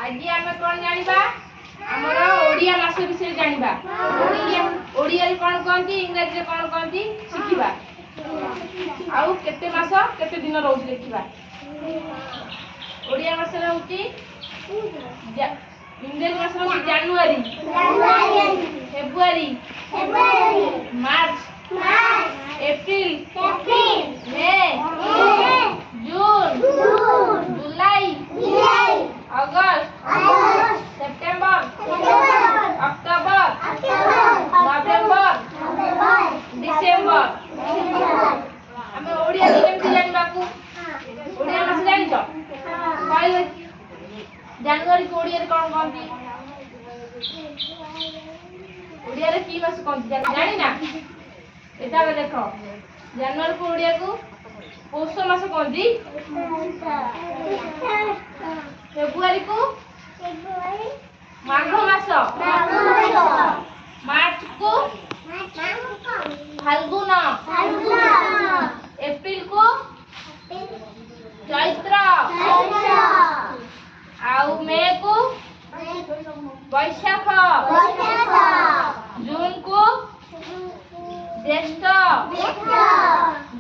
आज आम कौन जाना आमर ओडिया मास विषय जाना ओडिया कौन कहती इंग्राजी कौन कहती शिखा आउ केते मास केते दिन रोज देखा ओडिया मास इंग्राजी मास जनवरी फेब्रुआरी मार्च एप्रिल मे जून जुलाई अगस्त सेप्टेम्बर अक्टोबर नवेम्बर डिसेम्बर आम ओडिया केमती जानवा ओडिया मास जान जनवरी को ओडिया कौन कहती ओडिया रे की मास कहती जानी ना एटा देख जनवरी को ओडिया को पौष मास कहती फेब्रुआरी को माघ मास मार्च को फाल्गुन एप्रिल को चैत्र आउ मे को वैशाख जून को ज्येष्ठ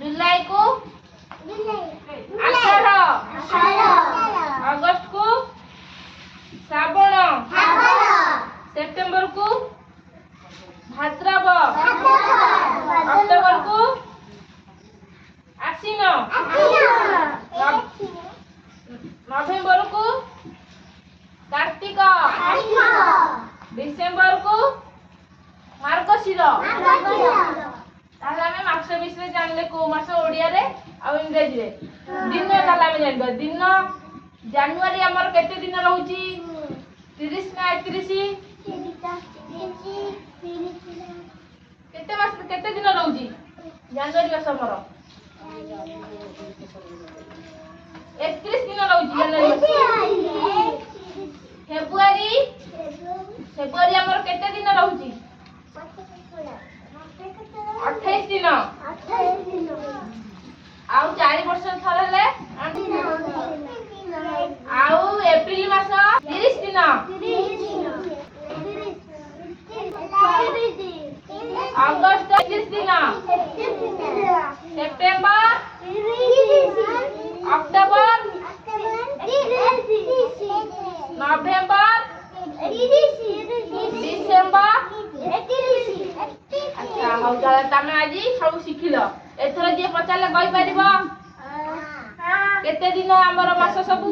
जुलाई को आषाढ़ अगस्त को श्रावण सेप्टेम्बर को भाद्रव अक्टोबर को आश्विन नवेम्बर को कार्तिक डिसेम्बर को मार्गशीर ताहले मास विषय जानले को मास ओडिया रे आ इंग्रजी रे दिन ताहले जानबा दिन जनवरी हमर केते दिन रहउची 30 ना 31 केते मास केते दिन रहउची जनवरी मास हमर 31 दिन रहउची जनवरी फेब्रुआरी हमर केते दिन रहउची 28 दिन आउ 4 वर्ष थरले आउ एप्रिल मास 30 दिन अगस्त 30 दिन सेप्टेम्बर अक्टोबर नवेम्बर डिसेम्बर अच्छा हौ चल तमे आज सब शिखिल एथर जे पचाले कहि परिबो केते दिन हमर मास सबु